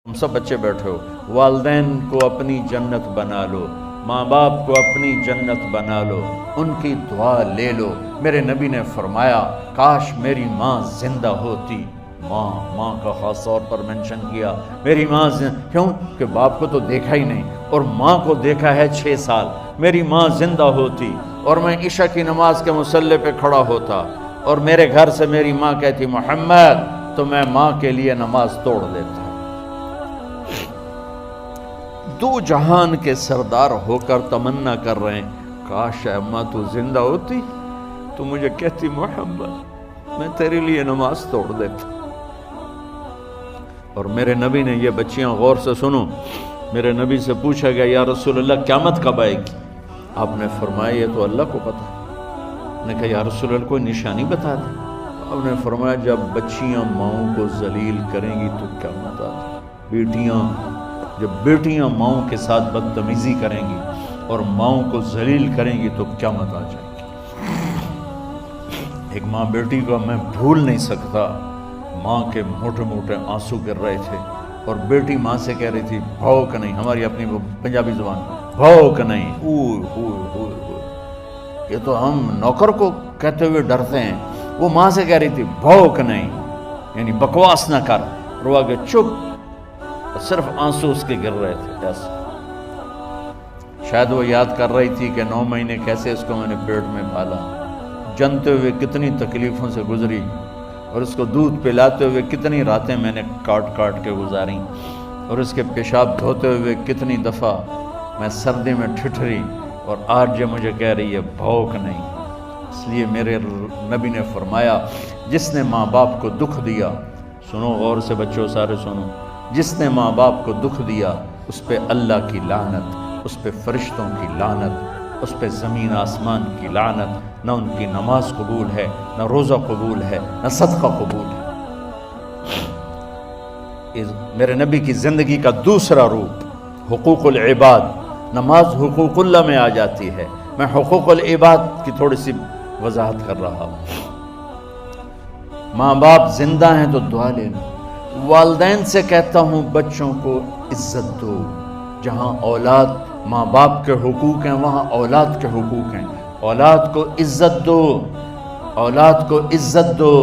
تم سب بچے بیٹھے ہو، والدین کو اپنی جنت بنا لو، ماں باپ کو اپنی جنت بنا لو، ان کی دعا لے لو۔ میرے نبی نے فرمایا کاش میری ماں زندہ ہوتی۔ ماں کا خاص طور پر منشن کیا، میری ماں کیوں کہ باپ کو تو دیکھا ہی نہیں اور ماں کو دیکھا ہے 6 سال۔ میری ماں زندہ ہوتی اور میں عشاء کی نماز کے مصلی پہ کھڑا ہوتا اور میرے گھر سے میری ماں کہتی محمد، تو میں ماں کے لیے نماز توڑ دیتا۔ دو جہان کے سردار ہو کر تمنا کر رہے ہیں کاش اماں تو زندہ ہوتی تو مجھے کہتی محمد میں تیرے لیے نماز توڑ دیتا۔ اور میرے نبی نے، یہ بچیاں غور سے سنو، میرے نبی سے پوچھا گیا یا رسول اللہ قیامت کب آئے گی؟ آپ نے فرمایا یہ تو اللہ کو پتہ ہے۔ نے کہا یا رسول اللہ کوئی نشانی بتا دیں۔ آپ نے فرمایا جب بچیاں ماؤں کو ذلیل کریں گی تو قیامت آ جائے گی۔ جب بیٹیاں ماؤں کے ساتھ بدتمیزی کریں گی اور ماؤں کو ذلیل کریں گی تو قیامت آ جائے گی۔ ایک ماں بیٹی کو میں بھول نہیں سکتا، ماں کے موٹے موٹے آنسو گر رہے تھے اور بیٹی ماں سے کہہ رہی تھی بھوک نہیں، ہماری اپنی پنجابی زبان بھوک نہیں، یہ تو ہم نوکر کو کہتے ہوئے ڈرتے ہیں، وہ ماں سے کہہ رہی تھی بھوک نہیں، یعنی بکواس نہ کر، رو آگے چپ، صرف آنسو اس کے گر رہے تھے ایسے۔ شاید وہ یاد کر رہی تھی کہ 9 مہینے کیسے اس کو میں نے پیٹ میں پالا، جنتے ہوئے کتنی تکلیفوں سے گزری اور اس کو دودھ پلاتے ہوئے کتنی راتیں میں نے کاٹ کے گزاری اور اس کے پیشاب دھوتے ہوئے کتنی دفعہ میں سردی میں ٹھٹھری، اور آج یہ مجھے کہہ رہی ہے بھوک نہیں۔ اس لیے میرے نبی نے فرمایا جس نے ماں باپ کو دکھ دیا، سنو غور سے بچوں سارے سنو، جس نے ماں باپ کو دکھ دیا اس پہ اللہ کی لعنت، اس پہ فرشتوں کی لعنت، اس پہ زمین آسمان کی لعنت، نہ ان کی نماز قبول ہے، نہ روزہ قبول ہے، نہ صدقہ قبول ہے۔ میرے نبی کی زندگی کا دوسرا روپ حقوق العباد، نماز حقوق اللہ میں آ جاتی ہے، میں حقوق العباد کی تھوڑی سی وضاحت کر رہا ہوں۔ ماں باپ زندہ ہیں تو دعا لے لو۔ والدین سے کہتا ہوں بچوں کو عزت دو، جہاں اولاد ماں باپ کے حقوق ہیں وہاں اولاد کے حقوق ہیں، اولاد کو عزت دو، اولاد کو عزت دو،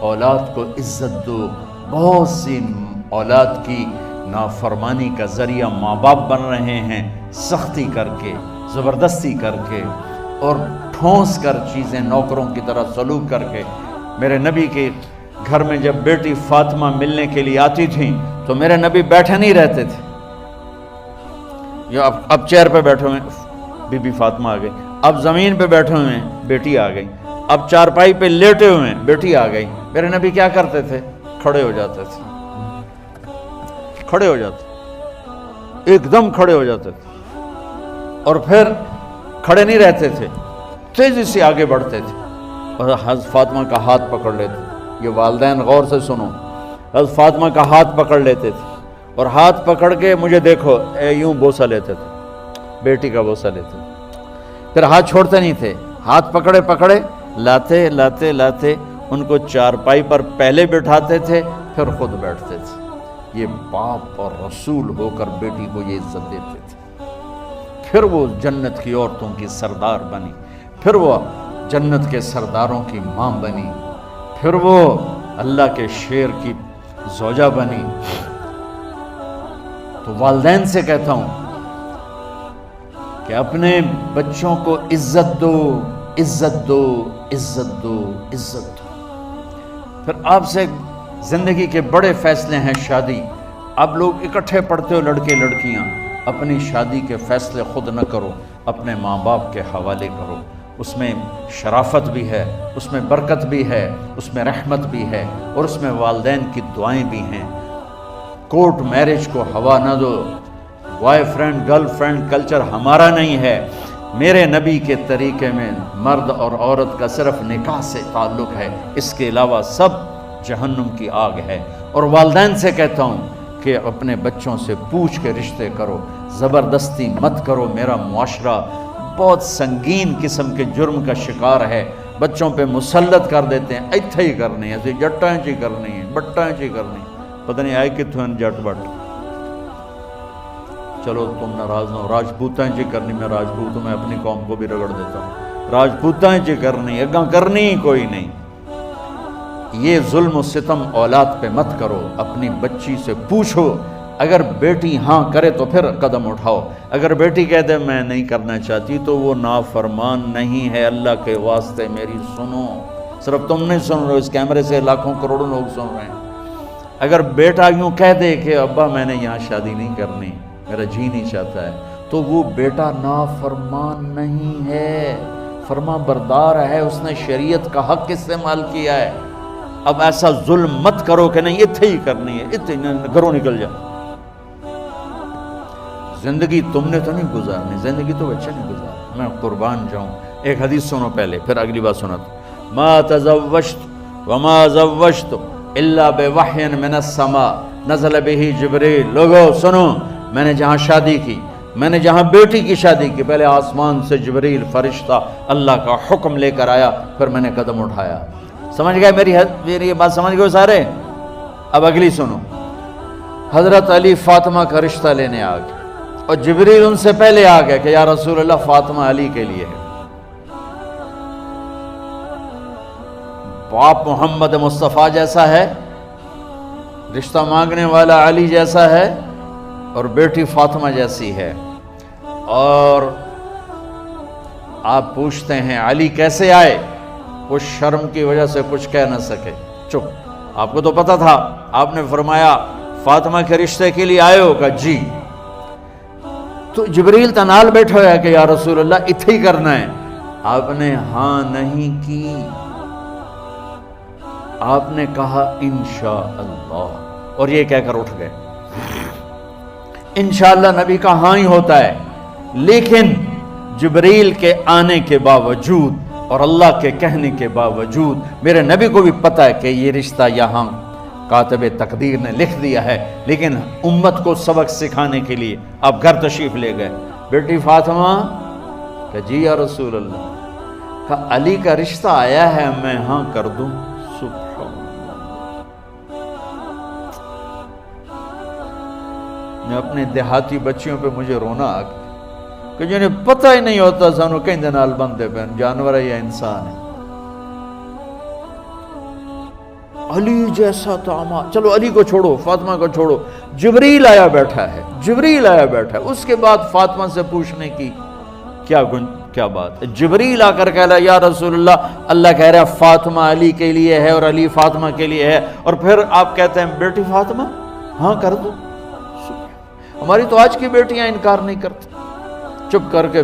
اولاد کو عزت دو۔ بہت سی اولاد کی نافرمانی کا ذریعہ ماں باپ بن رہے ہیں، سختی کر کے، زبردستی کر کے اور ٹھونس کر چیزیں نوکروں کی طرح سلوک کر کے۔ میرے نبی کے گھر میں جب بیٹی فاطمہ ملنے کے لیے آتی تھیں تو میرے نبی بیٹھے نہیں رہتے تھے، یا اب چیئر پہ بیٹھے ہوئے بی بی فاطمہ آ گئی، اب زمین پہ بیٹھے ہوئے ہیں بیٹی آ گئی، اب چارپائی پہ لیٹے ہوئے ہیں بیٹی آ گئی۔ میرے نبی کیا کرتے تھے؟ کھڑے ہو جاتے تھے، کھڑے ہو جاتے، ایک دم کھڑے ہو جاتے تھے، اور پھر کھڑے نہیں رہتے تھے، تیزی سے آگے بڑھتے تھے اور حضرت فاطمہ کا ہاتھ پکڑ لیتے۔ یہ والدین غور سے سنو، حضرت فاطمہ کا ہاتھ پکڑ لیتے تھے اور ہاتھ پکڑ کے مجھے دیکھو یوں بوسہ لیتے تھے، بیٹی کا بوسہ لیتے تھے، پھر ہاتھ چھوڑتے نہیں تھے، ہاتھ پکڑے لاتے لاتے لاتے ان کو چارپائی پر پہلے بٹھاتے تھے پھر خود بیٹھتے تھے۔ یہ باپ اور رسول ہو کر بیٹی کو یہ عزت دیتے تھے۔ پھر وہ جنت کی عورتوں کی سردار بنی، پھر وہ جنت کے سرداروں کی ماں بنی، پھر وہ اللہ کے شیر کی زوجہ بنی۔ تو والدین سے کہتا ہوں کہ اپنے بچوں کو عزت دو، عزت دو، عزت دو، عزت دو۔ پھر آپ سے زندگی کے بڑے فیصلے ہیں شادی۔ اب لوگ اکٹھے پڑھتے ہو لڑکے لڑکیاں، اپنی شادی کے فیصلے خود نہ کرو، اپنے ماں باپ کے حوالے کرو۔ اس میں شرافت بھی ہے، اس میں برکت بھی ہے، اس میں رحمت بھی ہے، اور اس میں والدین کی دعائیں بھی ہیں۔ کورٹ میرج کو ہوا نہ دو، boyfriend girlfriend culture ہمارا نہیں ہے۔ میرے نبی کے طریقے میں مرد اور عورت کا صرف نکاح سے تعلق ہے، اس کے علاوہ سب جہنم کی آگ ہے۔ اور والدین سے کہتا ہوں کہ اپنے بچوں سے پوچھ کے رشتے کرو، زبردستی مت کرو۔ میرا معاشرہ بہت سنگین قسم کے جرم کا شکار ہے، بچوں پہ مسلط کر دیتے ہیں، ایتھے ہی کرنی ہے، جٹائیں چی کرنی ہے، بٹائیں چی کرنی ہے، پتہ نہیں آئے کتوں جٹ بٹ چلو تم ناراض نہ ہو، راجپوتاں جی کرنی، میں راجپوت ہوں، میں اپنی قوم کو بھی رگڑ دیتا ہوں، راجپوتاں جی کرنی، اگاں کرنی کوئی نہیں۔ یہ ظلم و ستم اولاد پہ مت کرو، اپنی بچی سے پوچھو، اگر بیٹی ہاں کرے تو پھر قدم اٹھاؤ، اگر بیٹی کہہ دے میں نہیں کرنا چاہتی تو وہ نافرمان نہیں ہے، اللہ کے واسطے میری سنو، صرف تم نہیں سن رہے ہو، اس کیمرے سے لاکھوں کروڑوں لوگ سن رہے ہیں۔ اگر بیٹا یوں کہہ دے کہ ابا میں نے یہاں شادی نہیں کرنی، میرا جی نہیں چاہتا ہے، تو وہ بیٹا نافرمان نہیں ہے، فرما بردار ہے، اس نے شریعت کا حق استعمال کیا ہے۔ اب ایسا ظلم مت کرو کہ نہیں اتھے ہی کرنی ہے، اتھے گھروں نکل جا۔ زندگی تم نے تو نہیں گزارنی، زندگی تو بچے نے گزارنی، میں قربان جاؤں۔ ایک حدیث سنو پہلے، پھر اگلی بات سنو۔ ما تزوجت وما زوجت الا بوحی من السماء نزل به جبریل۔ لوگو سنو، میں نے جہاں شادی کی، میں نے جہاں بیٹی کی شادی کی، پہلے آسمان سے جبریل فرشتہ اللہ کا حکم لے کر آیا، پھر میں نے قدم اٹھایا۔ سمجھ گئے میری یہ بات سمجھ گئے سارے؟ اب اگلی سنو۔ حضرت علی فاطمہ کا رشتہ لینے آ گئے، اور جبریل ان سے پہلے آ گئے کہ یا رسول اللہ فاطمہ علی کے لیے ہے، باپ محمد مصطفیٰ جیسا ہے، رشتہ مانگنے والا علی جیسا ہے، اور بیٹی فاطمہ جیسی ہے۔ اور آپ پوچھتے ہیں علی کیسے آئے؟ وہ شرم کی وجہ سے کچھ کہہ نہ سکے، چپ۔ آپ کو تو پتا تھا، آپ نے فرمایا فاطمہ کے رشتے کے لیے آئے ہو؟ کہا جی۔ تو جبریل تنال بیٹھا ہوا ہے کہ یا رسول اللہ اتھے ہی کرنا ہے۔ آپ نے ہاں نہیں کی، آپ نے کہا انشاءاللہ، اور یہ کہہ کر اٹھ گئے۔ انشاءاللہ نبی کا ہاں ہی ہوتا ہے، لیکن جبریل کے آنے کے باوجود اور اللہ کے کہنے کے باوجود میرے نبی کو بھی پتہ ہے کہ یہ رشتہ یہاں کاتب تقدیر نے لکھ دیا ہے، لیکن امت کو سبق سکھانے کے لیے آپ گھر تشریف لے گئے۔ بیٹی فاطمہ کہ جی یا رسول اللہ، کہ علی کا رشتہ آیا ہے، میں ہاں کر دوں؟ سبحان اللہ۔ میں اپنے دیہاتی بچیوں پہ مجھے رونا آ گیا کہ جنہیں پتہ ہی نہیں ہوتا سانو کہیں دے نال بندے پہ جانور ہے یا انسان ہے۔ علی جیسا داماد، چلو علی کو چھوڑو، فاطمہ کو چھوڑو، جبریل آیا بیٹھا ہے، جبریل آیا بیٹھا ہے۔ اس کے بعد فاطمہ سے پوچھنے کی کیا بات ہے؟ جبریل آ کر کہہ رہا یا رسول اللہ، اللہ کہہ رہا ہے فاطمہ علی کے لیے ہے اور علی فاطمہ کے لیے ہے، اور پھر آپ کہتے ہیں بیٹی فاطمہ ہاں کر دو۔ ہماری تو آج کی بیٹیاں انکار نہیں کرتی، چپ کر کے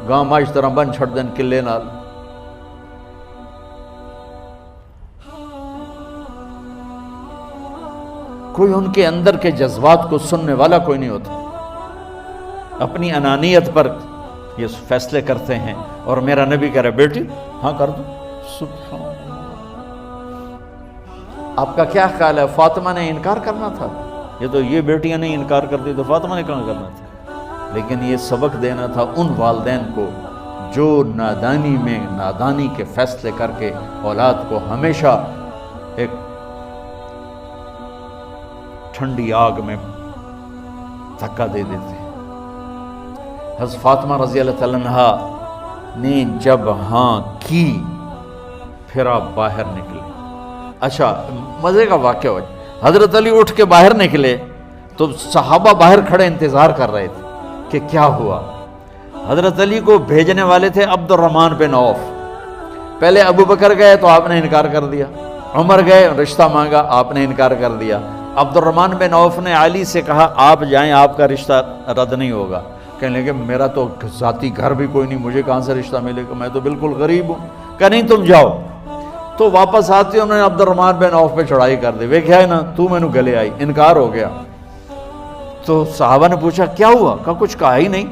گاں ماش طرح بن چھڑ دین کلے نال۔ کوئی ان کے اندر کے جذبات کو سننے والا کوئی نہیں ہوتا، اپنی انانیت پر یہ فیصلے کرتے ہیں، اور میرا نبی کہہ رہا بیٹی ہاں کر دو۔ سبحان اللہ۔ آپ کا کیا خیال ہے، فاطمہ نے انکار کرنا تھا؟ یہ تو یہ بیٹیاں نہیں انکار کرتی تو فاطمہ نے کہاں کرنا تھا؟ لیکن یہ سبق دینا تھا ان والدین کو جو نادانی میں نادانی کے فیصلے کر کے اولاد کو ہمیشہ ایک ٹھنڈی آگ میں دھکا دے دیتے ہیں۔ حضرت فاطمہ رضی اللہ تعالیٰ عنہا نے جب ہاں کی، پھر آپ باہر نکلے۔ اچھا مزے کا واقعہ ہو، حضرت علی اٹھ کے باہر نکلے تو صحابہ باہر کھڑے انتظار کر رہے تھے کہ کیا ہوا۔ حضرت علی کو بھیجنے والے تھے عبد الرحمن بن عوف۔ پہلے ابو بکر گئے تو آپ نے انکار کر دیا، عمر گئے رشتہ مانگا، آپ نے انکار کر دیا۔ عبد الرحمن بن عوف نے علی سے کہا آپ جائیں، آپ کا رشتہ رد نہیں ہوگا۔ کہنے لگے میرا تو ذاتی گھر بھی کوئی نہیں، مجھے کہاں سے رشتہ ملے گا، میں تو بالکل غریب ہوں۔ کہ نہیں تم جاؤ۔ تو واپس آتے انہوں نے عبد الرحمن بن عوف پہ چڑھائی کر دی، ویکھیا ہے نا تو میں نو گلے آئی، انکار ہو گیا۔ تو صحابہ نے پوچھا کیا ہوا؟ کہا کچھ کہا ہی نہیں،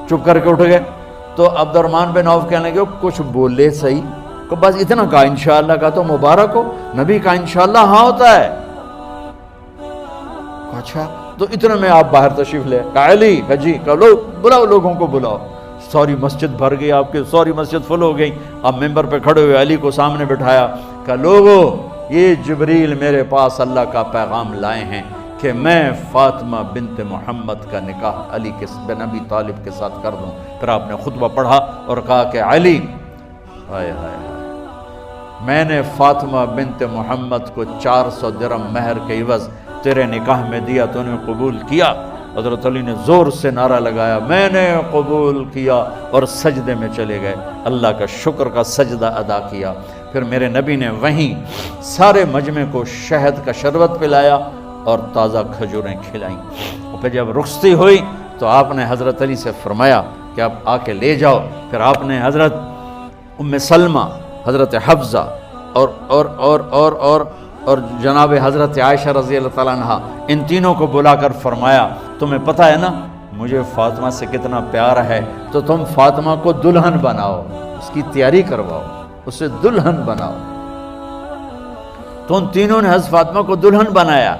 چپ کر کے اٹھ گئے۔ تو عبد الرحمن بن عوف کہنے لگے کچھ بولے صحیح، کہ بس اتنا کہا انشاءاللہ کا تو مبارک ہو، نبی کا انشاءاللہ ہاں ہوتا ہے۔ اچھا تو اتنے میں آپ باہر تشریف لے، کہا علی، کہا جی، کہا لو بلاؤ، لوگوں کو بلاؤ۔ ساری مسجد بھر گئی، آپ کے ساری مسجد فل ہو گئی۔ آپ ممبر پہ کھڑے ہوئے علی کو سامنے بٹھایا، کہا لوگو یہ جبریل میرے پاس اللہ کا پیغام لائے ہیں کہ میں فاطمہ بنت محمد کا نکاح علی کے بن ابی طالب کے ساتھ کر دوں۔ پھر آپ نے خطبہ پڑھا اور کہا کہ علی، ہائے ہائے ہائے، میں نے فاطمہ بنت محمد کو 400 درہم مہر کے عوض تیرے نکاح میں دیا، تو نے قبول کیا؟ حضرت علی نے زور سے نعرہ لگایا، میں نے قبول کیا، اور سجدے میں چلے گئے، اللہ کا شکر کا سجدہ ادا کیا۔ پھر میرے نبی نے وہیں سارے مجمع کو شہد کا شربت پلایا اور تازہ کھجوریں کھلائیں۔ اور پھر جب رخصتی ہوئی تو آپ نے حضرت علی سے فرمایا کہ آپ آ کے لے جاؤ۔ پھر آپ نے حضرت ام سلمہ، حضرت حفصہ اور جناب حضرت عائشہ رضی اللہ تعالیٰ عنہ، ان تینوں کو بلا کر فرمایا، تمہیں پتہ ہے نا مجھے فاطمہ سے کتنا پیار ہے، تو تم فاطمہ کو دلہن بناؤ، اس کی تیاری کرواؤ، اسے دلہن بناؤ۔ تو ان تینوں نے حضرت فاطمہ کو دلہن بنایا۔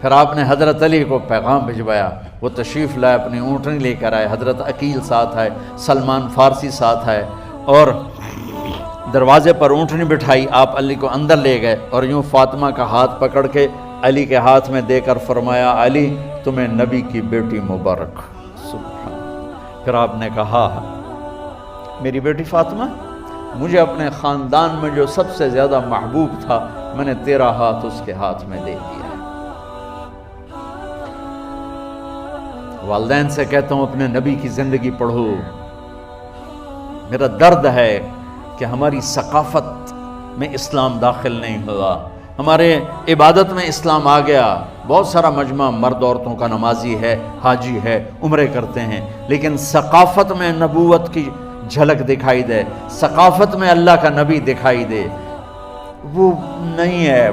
پھر آپ نے حضرت علی کو پیغام بھجوایا، وہ تشریف لائے، اپنی اونٹنی لے کر آئے، حضرت عقیل ساتھ ہے، سلمان فارسی ساتھ ہے، اور دروازے پر اونٹنی بٹھائی، آپ علی کو اندر لے گئے اور یوں فاطمہ کا ہاتھ پکڑ کے علی کے ہاتھ میں دے کر فرمایا، علی تمہیں نبی کی بیٹی مبارک۔ سبحان۔ پھر آپ نے کہا، میری بیٹی فاطمہ، مجھے اپنے خاندان میں جو سب سے زیادہ محبوب تھا، میں نے تیرا ہاتھ اس کے ہاتھ میں دے دیا ہے۔ والدین سے کہتا ہوں اپنے نبی کی زندگی پڑھو۔ میرا درد ہے کہ ہماری ثقافت میں اسلام داخل نہیں ہوا، ہمارے عبادت میں اسلام آ گیا۔ بہت سارا مجمع مرد عورتوں کا نمازی ہے، حاجی ہے، عمرے کرتے ہیں، لیکن ثقافت میں نبوت کی جھلک دکھائی دے، ثقافت میں اللہ کا نبی دکھائی دے، وہ نہیں ہے۔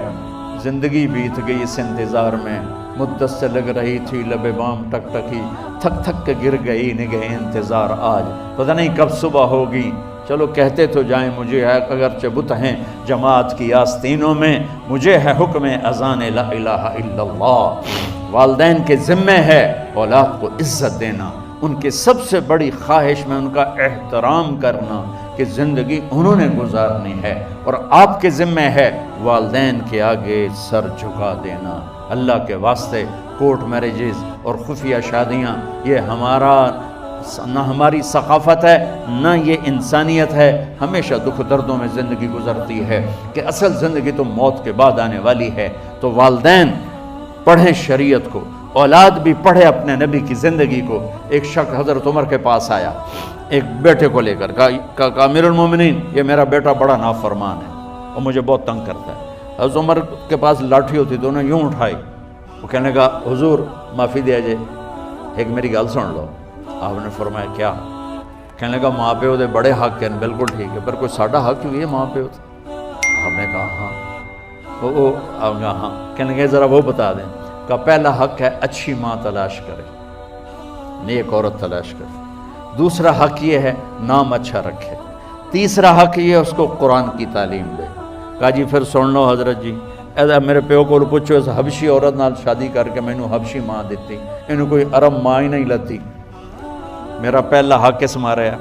زندگی بیت گئی اس انتظار میں، مدت سے لگ رہی تھی لب بام ٹک ٹکی، تھک تھک کے گر گئی نگہ انتظار آج، پتہ نہیں کب صبح ہوگی۔ چلو کہتے تو جائیں، مجھے ہے اگرچہ بت ہیں جماعت کی آستینوں میں، مجھے ہے حکم اذان لا الہ الا اللہ۔ والدین کے ذمہ ہے اولاد کو عزت دینا، ان کے سب سے بڑی خواہش میں ان کا احترام کرنا کہ زندگی انہوں نے گزارنی ہے، اور آپ کے ذمہ ہے والدین کے آگے سر جھکا دینا۔ اللہ کے واسطے کورٹ میرجز اور خفیہ شادیاں یہ نہ ہماری ثقافت ہے، نہ یہ انسانیت ہے۔ ہمیشہ دکھ دردوں میں زندگی گزرتی ہے کہ اصل زندگی تو موت کے بعد آنے والی ہے۔ تو والدین پڑھیں شریعت کو، اولاد بھی پڑھے اپنے نبی کی زندگی کو۔ ایک شخص حضرت عمر کے پاس آیا ایک بیٹے کو لے کر، کہا امیر المومنین، یہ میرا بیٹا بڑا نافرمان ہے اور مجھے بہت تنگ کرتا ہے۔ حضرت عمر کے پاس لاٹھی ہوتی تو انہوں نے یوں اٹھائی، وہ کہنے لگا حضور معافی دیا جائے، ایک میری گل سن لو۔ آپ نے فرمایا کیا؟ کہنے لگا ماں پیو دے بڑے حق ہیں، بالکل ٹھیک ہے، پر کوئی ساڈا حق کیوں ہے ماں پیو تے؟ آپ نے کہا ہاں۔ آپ نے کہا ہاں۔ کہنے لگے ذرا وہ بتا دیں۔ کہا پہلا حق ہے اچھی ماں تلاش کرے، نیک عورت تلاش کرے۔ دوسرا حق یہ ہے نام اچھا رکھے۔ تیسرا حق یہ ہے اس کو قرآن کی تعلیم دے۔ کہا جی پھر سن لو حضرت جی، میرے پیو کو پوچھو اس حبشی عورت نال شادی کر کے مینوں حبشی ماں دیتی، انہوں کوئی عرب ماں ہی نہیں لتی، میرا پہلا حق اس مارا ہے۔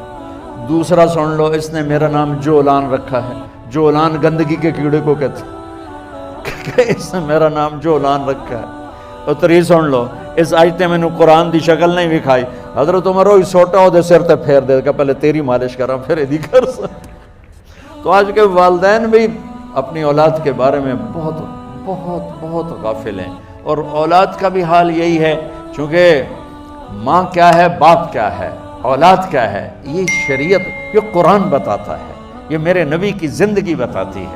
دوسرا سن لو، اس نے میرا نام جولان رکھا ہے، جولان گندگی کے کیڑے کو کہتے ہیں، اس نے میرا نام جولان رکھا ہے۔ اور تری سن لو، اس آج تے مینوں قرآن دی شکل نہیں وکھائی، حضرت عمر ہوئی سوٹا ہو دے سر تے پھیر دے کہ پہلے تیری مالش کرا پھر ایدی کر سا۔ تو آج کے والدین بھی اپنی اولاد کے بارے میں بہت بہت بہت غافل ہیں، اور اولاد کا بھی حال یہی ہے، چونکہ ماں کیا ہے، باپ کیا ہے، اولاد کیا ہے، یہ شریعت، یہ قرآن بتاتا ہے، یہ میرے نبی کی زندگی بتاتی ہے۔